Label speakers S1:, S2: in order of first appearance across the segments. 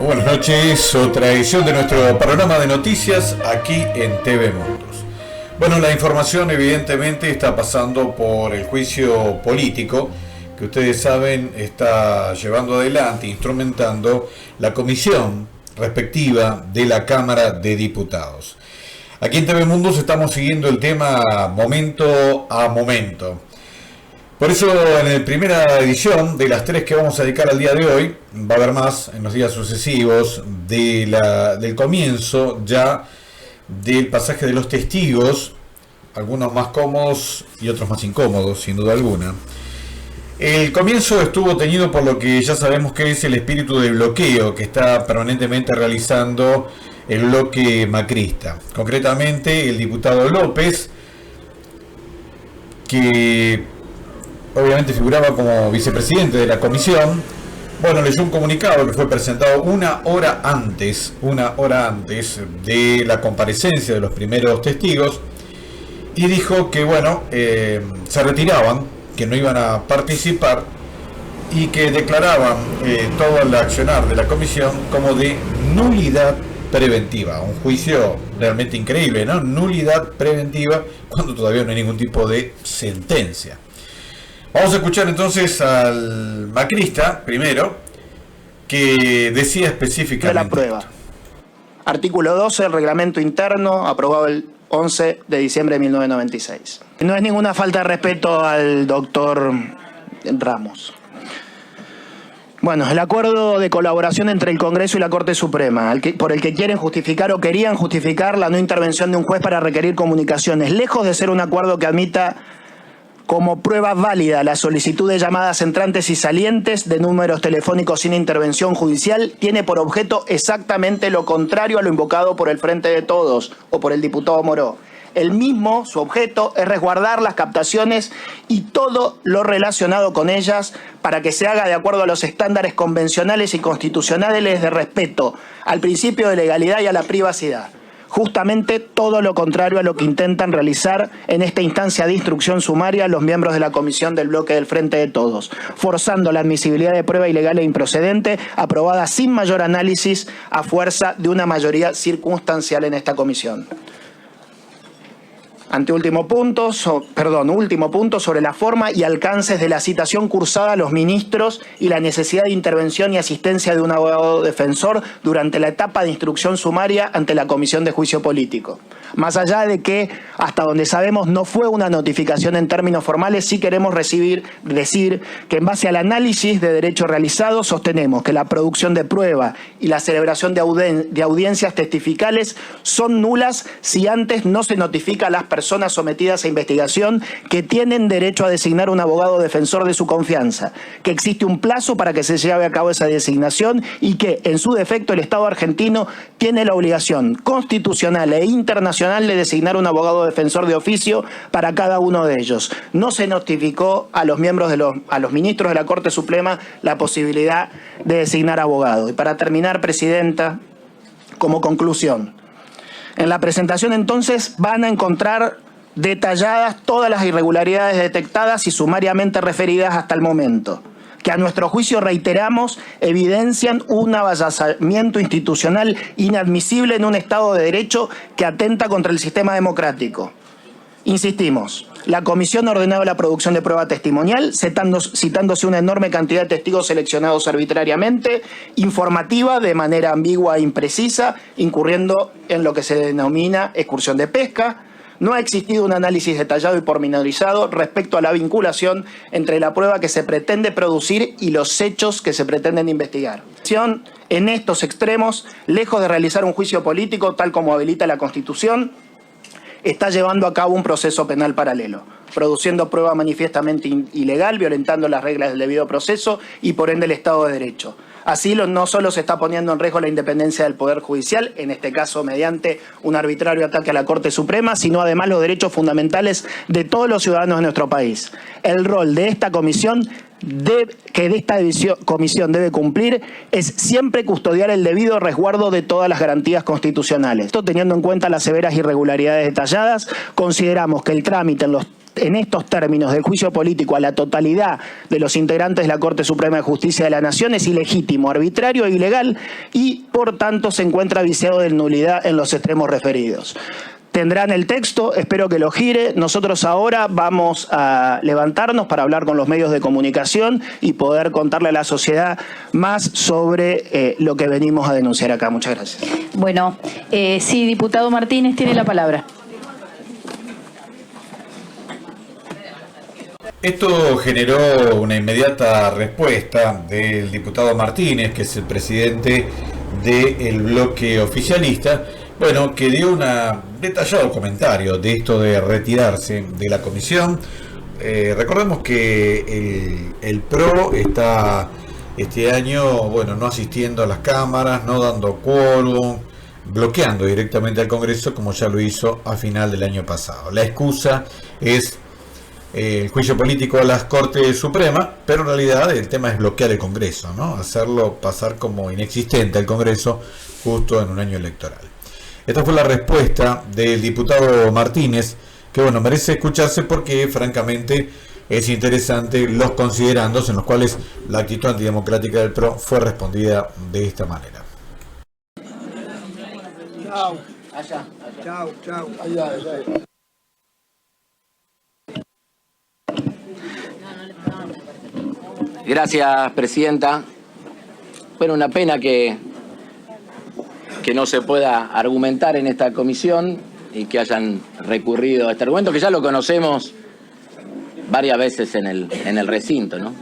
S1: Buenas noches, otra edición de nuestro programa de noticias aquí en TV Mundos. Bueno, la información evidentemente está pasando por el juicio político que ustedes saben está llevando adelante, instrumentando la comisión respectiva de la Cámara de Diputados. Aquí en TV Mundos estamos siguiendo el tema momento a momento. Por eso en la primera edición de las 3 que vamos a dedicar al día de hoy, va a haber más en los días sucesivos del comienzo ya del pasaje de los testigos, algunos más cómodos y otros más incómodos, sin duda alguna. El comienzo estuvo teñido por lo que ya sabemos que es el espíritu de bloqueo que está permanentemente realizando el bloque macrista. Concretamente el diputado López, que obviamente figuraba como vicepresidente de la comisión, bueno, leyó un comunicado que fue presentado una hora antes de la comparecencia de los primeros testigos, y dijo que bueno, se retiraban, que no iban a participar y que declaraban todo el accionar de la comisión como de nulidad preventiva. Un juicio realmente increíble, ¿no? Nulidad preventiva cuando todavía no hay ningún tipo de sentencia. Vamos a escuchar entonces al macrista primero, que decía específicamente
S2: de la prueba. Artículo 12 del reglamento interno, aprobado el 11 de diciembre de 1996. No es ninguna falta de respeto al doctor Ramos. Bueno, el acuerdo de colaboración entre el Congreso y la Corte Suprema, por el que quieren justificar o querían justificar la no intervención de un juez para requerir comunicaciones, lejos de ser un acuerdo que admita como prueba válida la solicitud de llamadas entrantes y salientes de números telefónicos sin intervención judicial, tiene por objeto exactamente lo contrario a lo invocado por el Frente de Todos o por el diputado Moró. El mismo, su objeto, es resguardar las captaciones y todo lo relacionado con ellas para que se haga de acuerdo a los estándares convencionales y constitucionales de respeto al principio de legalidad y a la privacidad. Justamente todo lo contrario a lo que intentan realizar en esta instancia de instrucción sumaria los miembros de la comisión del bloque del Frente de Todos, forzando la admisibilidad de prueba ilegal e improcedente aprobada sin mayor análisis a fuerza de una mayoría circunstancial en esta comisión. Último punto sobre la forma y alcances de la citación cursada a los ministros y la necesidad de intervención y asistencia de un abogado defensor durante la etapa de instrucción sumaria ante la Comisión de Juicio Político. Más allá de que, hasta donde sabemos, no fue una notificación en términos formales, sí queremos decir que en base al análisis de derecho realizado sostenemos que la producción de prueba y la celebración de audiencias testificales son nulas si antes no se notifica a las personas sometidas a investigación que tienen derecho a designar un abogado defensor de su confianza, que existe un plazo para que se lleve a cabo esa designación y que, en su defecto, el Estado argentino tiene la obligación constitucional e internacional de designar un abogado defensor de oficio para cada uno de ellos. No se notificó a los ministros de la Corte Suprema la posibilidad de designar abogado. Y para terminar, Presidenta, como conclusión, en la presentación entonces van a encontrar detalladas todas las irregularidades detectadas y sumariamente referidas hasta el momento, que a nuestro juicio, reiteramos, evidencian un avasallamiento institucional inadmisible en un Estado de Derecho que atenta contra el sistema democrático. Insistimos, la comisión ha ordenado la producción de prueba testimonial, citándose una enorme cantidad de testigos seleccionados arbitrariamente, informativa de manera ambigua e imprecisa, incurriendo en lo que se denomina excursión de pesca. No ha existido un análisis detallado y pormenorizado respecto a la vinculación entre la prueba que se pretende producir y los hechos que se pretenden investigar. En estos extremos, lejos de realizar un juicio político tal como habilita la Constitución, está llevando a cabo un proceso penal paralelo, produciendo prueba manifiestamente ilegal, violentando las reglas del debido proceso y por ende el Estado de Derecho. Así no solo se está poniendo en riesgo la independencia del Poder Judicial, en este caso mediante un arbitrario ataque a la Corte Suprema, sino además los derechos fundamentales de todos los ciudadanos de nuestro país. El rol de esta comisión debe cumplir es siempre custodiar el debido resguardo de todas las garantías constitucionales. Esto teniendo en cuenta las severas irregularidades detalladas, consideramos que el trámite en los en estos términos del juicio político a la totalidad de los integrantes de la Corte Suprema de Justicia de la Nación es ilegítimo, arbitrario e ilegal y, por tanto, se encuentra viciado de nulidad en los extremos referidos. Tendrán el texto, espero que lo gire. Nosotros ahora vamos a levantarnos para hablar con los medios de comunicación y poder contarle a la sociedad más sobre lo que venimos a denunciar acá. Muchas gracias.
S3: Bueno, sí, diputado Martínez tiene la palabra.
S1: Esto generó una inmediata respuesta del diputado Martínez, que es el presidente del bloque oficialista, bueno, que dio un detallado comentario de esto de retirarse de la comisión. Recordemos que el PRO está este año, bueno, no asistiendo a las cámaras, no dando quórum, bloqueando directamente al Congreso, como ya lo hizo a final del año pasado. La excusa es el juicio político a las Cortes Supremas, pero en realidad el tema es bloquear el Congreso, ¿no? Hacerlo pasar como inexistente el Congreso justo en un año electoral. Esta fue la respuesta del diputado Martínez, que bueno, merece escucharse porque francamente es interesante los considerandos en los cuales la actitud antidemocrática del PRO fue respondida de esta manera.
S4: Chao. Allá. Chao, chao. Allá.
S5: Gracias, presidenta. Bueno, una pena que no se pueda argumentar en esta comisión y que hayan recurrido a este argumento, que ya lo conocemos varias veces en el recinto, ¿no?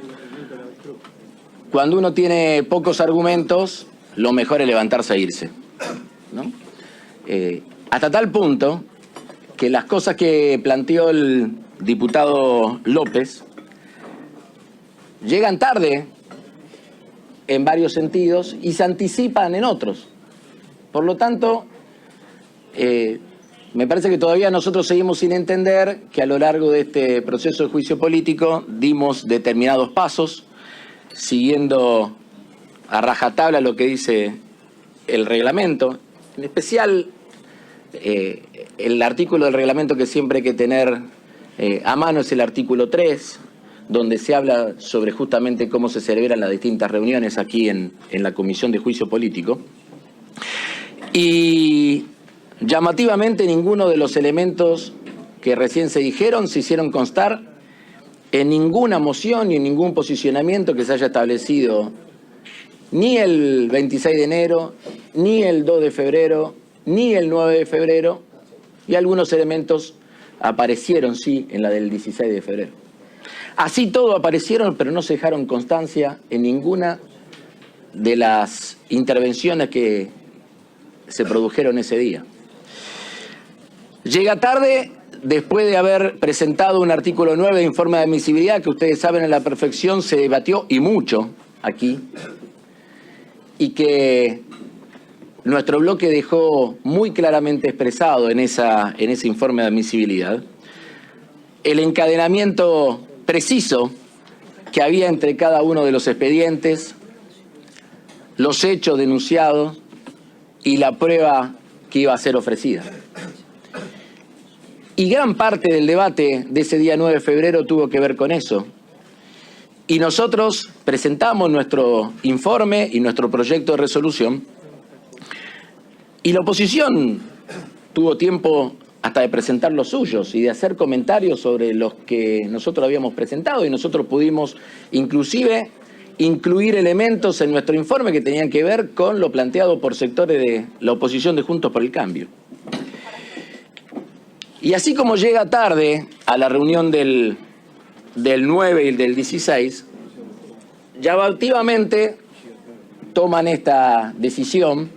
S5: Cuando uno tiene pocos argumentos, lo mejor es levantarse e irse, ¿no? Hasta tal punto que las cosas que planteó el diputado López llegan tarde en varios sentidos y se anticipan en otros. Por lo tanto, me parece que todavía nosotros seguimos sin entender que a lo largo de este proceso de juicio político dimos determinados pasos, siguiendo a rajatabla lo que dice el reglamento, en especial el artículo del reglamento que siempre hay que tener a mano es el artículo 3, donde se habla sobre justamente cómo se celebran las distintas reuniones aquí en la Comisión de Juicio Político. Y llamativamente ninguno de los elementos que recién se dijeron se hicieron constar en ninguna moción ni en ningún posicionamiento que se haya establecido ni el 26 de enero, ni el 2 de febrero, ni el 9 de febrero, y algunos elementos aparecieron, sí, en la del 16 de febrero. Así todo aparecieron, pero no se dejaron constancia en ninguna de las intervenciones que se produjeron ese día. Llega tarde después de haber presentado un artículo 9 de informe de admisibilidad que ustedes saben a la perfección se debatió y mucho aquí, y que nuestro bloque dejó muy claramente expresado en ese informe de admisibilidad el encadenamiento preciso que había entre cada uno de los expedientes, los hechos denunciados y la prueba que iba a ser ofrecida. Y gran parte del debate de ese día 9 de febrero tuvo que ver con eso. Y nosotros presentamos nuestro informe y nuestro proyecto de resolución, y la oposición tuvo tiempo hasta de presentar los suyos y de hacer comentarios sobre los que nosotros habíamos presentado, y nosotros pudimos inclusive incluir elementos en nuestro informe que tenían que ver con lo planteado por sectores de la oposición de Juntos por el Cambio. Y así como llega tarde a la reunión del 9 y del 16, llamativamente toman esta decisión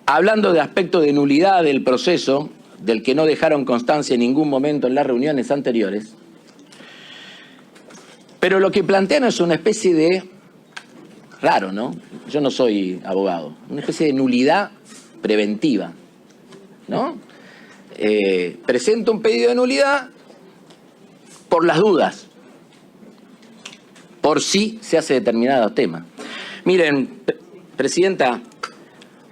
S5: hablando de aspectos de nulidad del proceso, del que no dejaron constancia en ningún momento en las reuniones anteriores. Pero lo que plantean es una especie de, raro, ¿no? Yo no soy abogado, una especie de nulidad preventiva, ¿no? Presento un pedido de nulidad por las dudas, por si se hace determinado tema. Miren, presidenta,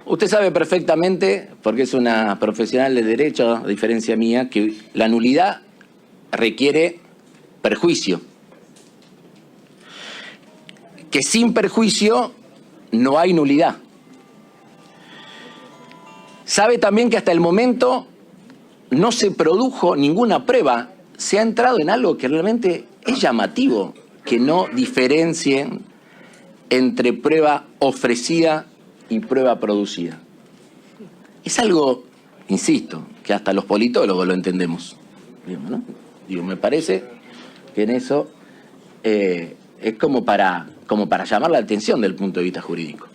S5: Usted sabe perfectamente, porque es una profesional de derecho, a diferencia mía, que la nulidad requiere perjuicio. Que sin perjuicio no hay nulidad. Sabe también que hasta el momento no se produjo ninguna prueba. Se ha entrado en algo que realmente es llamativo, que no diferencien entre prueba ofrecida y prueba producida. Es algo, insisto, que hasta los politólogos lo entendemos. ¿No? Me parece que en eso es como para llamar la atención del punto de vista jurídico.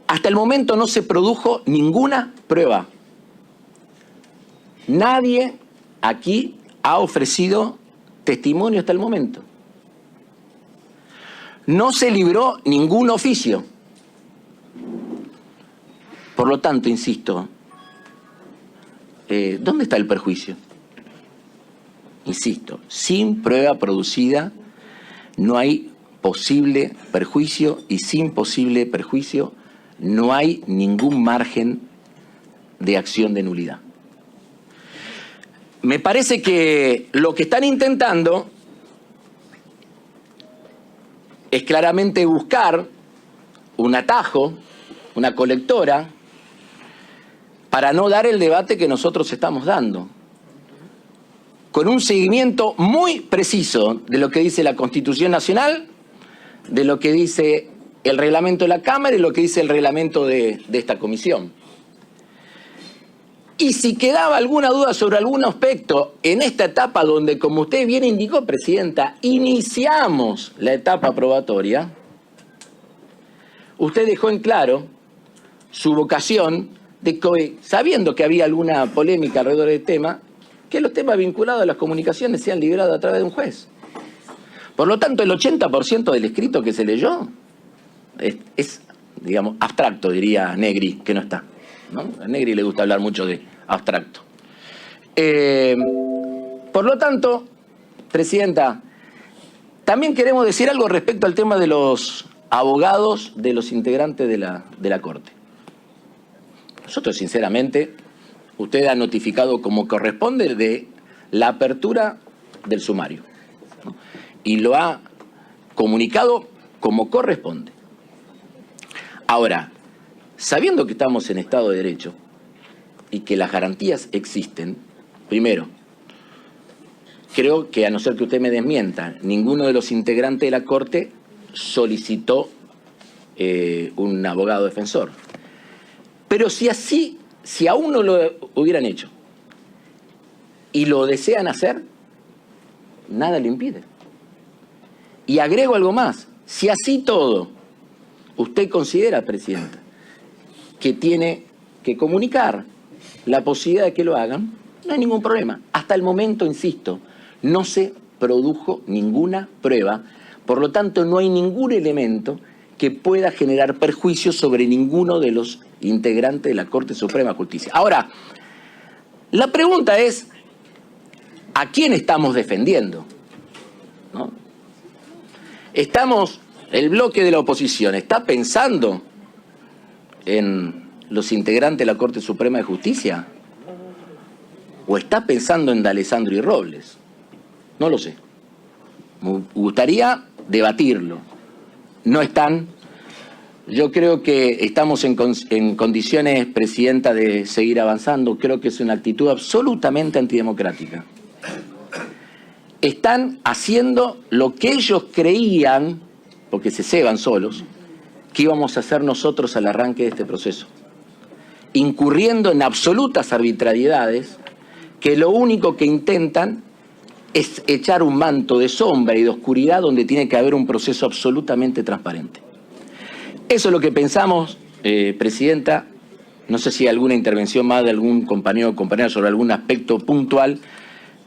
S5: Hasta el momento no se produjo ninguna prueba. Nadie aquí ha ofrecido testimonio hasta el momento. No se libró ningún oficio. Por lo tanto, insisto, ¿dónde está el perjuicio? Insisto, sin prueba producida no hay posible perjuicio y sin posible perjuicio no hay ningún margen de acción de nulidad. Me parece que lo que están intentando es claramente buscar un atajo, una colectora, para no dar el debate que nosotros estamos dando, con un seguimiento muy preciso de lo que dice la Constitución Nacional, de lo que dice el reglamento de la Cámara y lo que dice el reglamento de esta comisión. Y si quedaba alguna duda sobre algún aspecto en esta etapa donde, como usted bien indicó, Presidenta, iniciamos la etapa probatoria, usted dejó en claro su vocación de que, sabiendo que había alguna polémica alrededor del tema, que los temas vinculados a las comunicaciones sean liberados a través de un juez. Por lo tanto, el 80% del escrito que se leyó es, digamos, abstracto, diría Negri, que no está, ¿no? A Negri le gusta hablar mucho de abstracto. Por lo tanto, Presidenta, también queremos decir algo respecto al tema de los abogados de los integrantes de la Corte. Nosotros, sinceramente, usted ha notificado como corresponde de la apertura del sumario, ¿no? Y lo ha comunicado como corresponde. Ahora, sabiendo que estamos en Estado de Derecho y que las garantías existen, primero, creo que, a no ser que usted me desmienta, ninguno de los integrantes de la Corte solicitó un abogado defensor. Pero si aún no lo hubieran hecho y lo desean hacer, nada le impide. Y agrego algo más, si así todo usted considera, Presidenta, que tiene que comunicar la posibilidad de que lo hagan, no hay ningún problema. Hasta el momento, insisto, no se produjo ninguna prueba, por lo tanto no hay ningún elemento que pueda generar perjuicio sobre ninguno de los integrantes de la Corte Suprema de Justicia. Ahora, la pregunta es, ¿a quién estamos defendiendo? ¿No? El bloque de la oposición está pensando en los integrantes de la Corte Suprema de Justicia o está pensando en D'Alessandro y Robles. No lo sé. Me gustaría debatirlo. No están. Yo creo que estamos en condiciones, Presidenta, de seguir avanzando. Creo que es una actitud absolutamente antidemocrática. Están haciendo lo que ellos creían, porque se ceban solos, que íbamos a hacer nosotros al arranque de este proceso. Incurriendo en absolutas arbitrariedades que lo único que intentan es echar un manto de sombra y de oscuridad donde tiene que haber un proceso absolutamente transparente. Eso es lo que pensamos, Presidenta. No sé si hay alguna intervención más de algún compañero o compañera sobre algún aspecto puntual,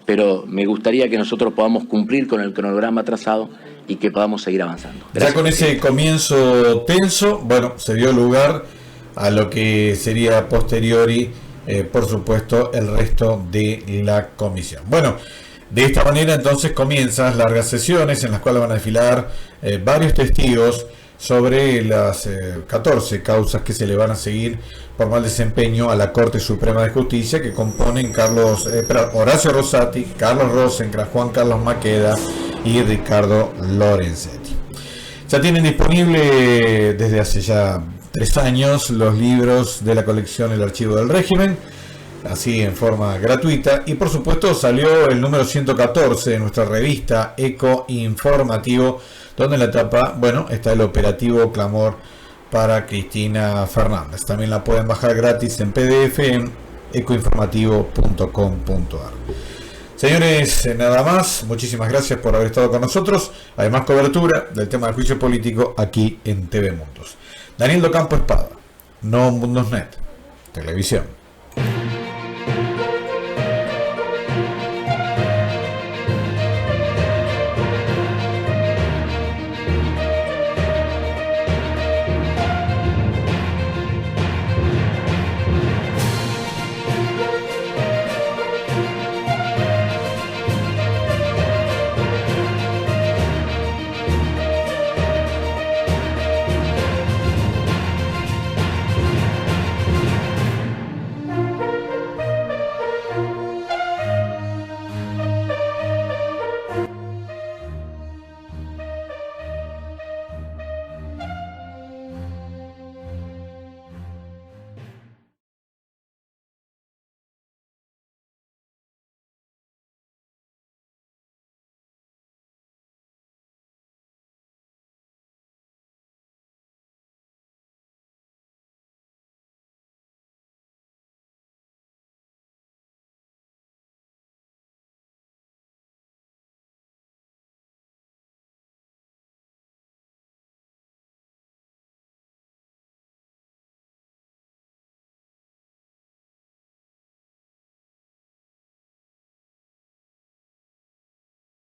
S5: pero me gustaría que nosotros podamos cumplir con el cronograma trazado y que podamos seguir avanzando.
S1: Gracias. Ya con ese comienzo tenso, bueno, se dio lugar a lo que sería posteriori, por supuesto, el resto de la comisión. Bueno, de esta manera entonces comienzan largas sesiones en las cuales van a desfilar varios testigos sobre las 14 causas que se le van a seguir por mal desempeño a la Corte Suprema de Justicia, que componen Horacio Rosati, Carlos Rosencrantz, Juan Carlos Maqueda y Ricardo Lorenzetti. Ya tienen disponible desde hace ya 3 años los libros de la colección El Archivo del Régimen, así en forma gratuita, y por supuesto salió el número 114 de nuestra revista Eco Informativo, donde en la tapa, está el operativo Clamor para Cristina Fernández. También la pueden bajar gratis en PDF en ecoinformativo.com.ar. Señores, nada más, muchísimas gracias por haber estado con nosotros. Además, cobertura del tema del juicio político aquí en TV Mundos. Daniel Docampo Espada, No Mundos Net, Televisión.